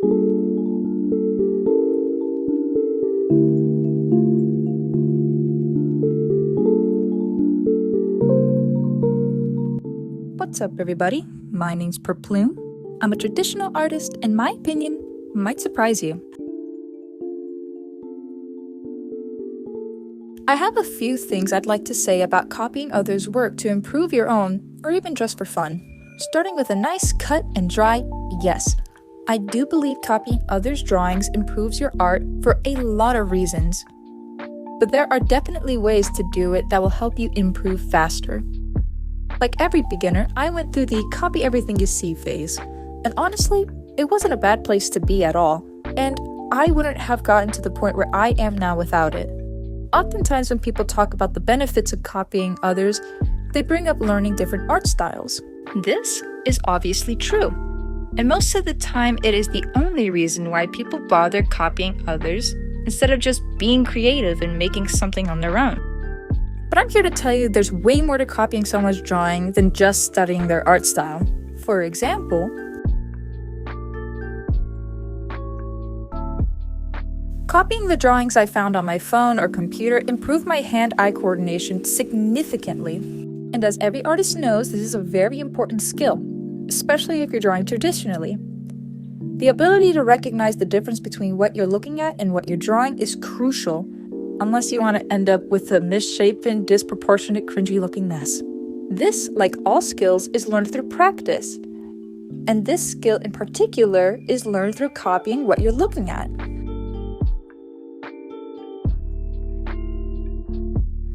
What's up, everybody? My name's Perplume. I'm a traditional artist, and my opinion might surprise you. I have a few things I'd like to say about copying others' work to improve your own, or even just for fun. Starting with a nice cut and dry, yes. I do believe copying others' drawings improves your art for a lot of reasons. But there are definitely ways to do it that will help you improve faster. Like every beginner, I went through the copy everything you see phase. And honestly, it wasn't a bad place to be at all. And I wouldn't have gotten to the point where I am now without it. Oftentimes when people talk about the benefits of copying others, they bring up learning different art styles. This is obviously true. And most of the time, it is the only reason why people bother copying others instead of just being creative and making something on their own. But I'm here to tell you there's way more to copying someone's drawing than just studying their art style. For example, copying the drawings I found on my phone or computer improved my hand-eye coordination significantly. And as every artist knows, this is a very important skill, especially if you're drawing traditionally. The ability to recognize the difference between what you're looking at and what you're drawing is crucial, unless you want to end up with a misshapen, disproportionate, cringy-looking mess. This, like all skills, is learned through practice. And this skill in particular is learned through copying what you're looking at.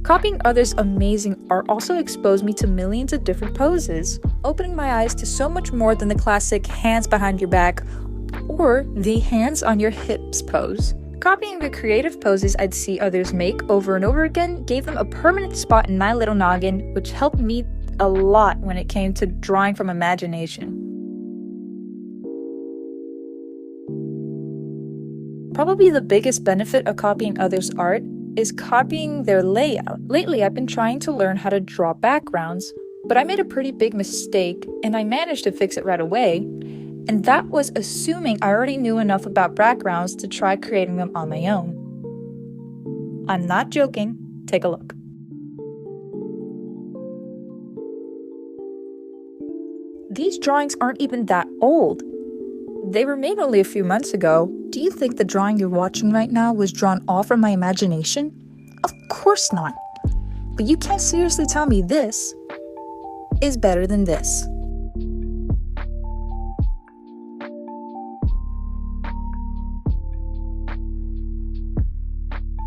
Copying others' amazing art also exposed me to millions of different poses, opening my eyes to so much more than the classic hands behind your back or the hands on your hips pose. Copying the creative poses I'd see others make over and over again gave them a permanent spot in my little noggin, which helped me a lot when it came to drawing from imagination. Probably the biggest benefit of copying others' art is copying their layout. Lately, I've been trying to learn how to draw backgrounds, but I made a pretty big mistake, and I managed to fix it right away. And that was assuming I already knew enough about backgrounds to try creating them on my own. I'm not joking. Take a look. These drawings aren't even that old. They were made only a few months ago. Do you think the drawing you're watching right now was drawn all from my imagination? Of course not. But you can't seriously tell me this is better than this.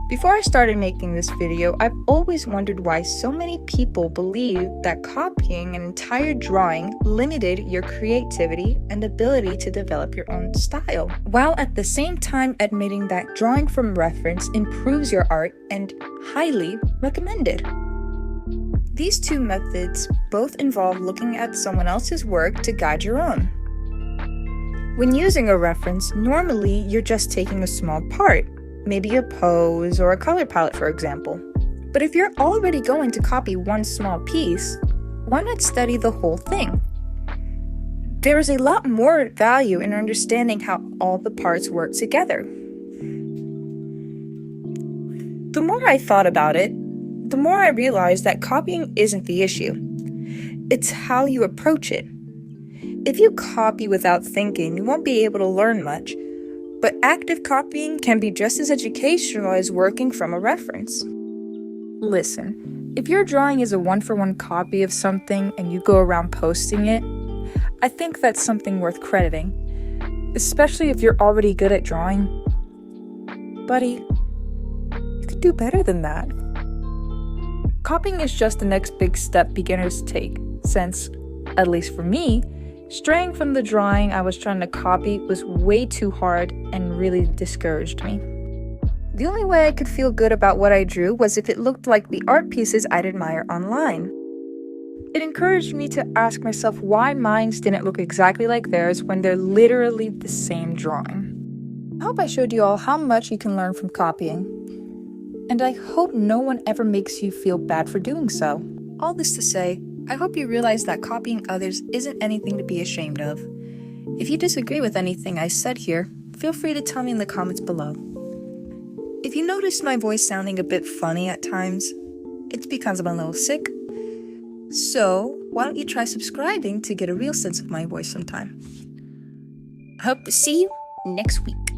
Before I started making this video, I've always wondered why so many people believe that copying an entire drawing limited your creativity and ability to develop your own style, while at the same time admitting that drawing from reference improves your art and highly recommended. These two methods both involve looking at someone else's work to guide your own. When using a reference, normally you're just taking a small part, maybe a pose or a color palette, for example. But if you're already going to copy one small piece, why not study the whole thing? There is a lot more value in understanding how all the parts work together. The more I thought about it, the more I realized that copying isn't the issue. It's how you approach it. If you copy without thinking, you won't be able to learn much. But active copying can be just as educational as working from a reference. Listen, if your drawing is a one-for-one copy of something and you go around posting it, I think that's something worth crediting, especially if you're already good at drawing. Buddy, you could do better than that. Copying is just the next big step beginners take, since, at least for me, straying from the drawing I was trying to copy was way too hard and really discouraged me. The only way I could feel good about what I drew was if it looked like the art pieces I'd admire online. It encouraged me to ask myself why mine didn't look exactly like theirs when they're literally the same drawing. I hope I showed you all how much you can learn from copying. And I hope no one ever makes you feel bad for doing so. All this to say, I hope you realize that copying others isn't anything to be ashamed of. If you disagree with anything I said here, feel free to tell me in the comments below. If you noticed my voice sounding a bit funny at times, it's because I'm a little sick. So, why don't you try subscribing to get a real sense of my voice sometime? I hope to see you next week.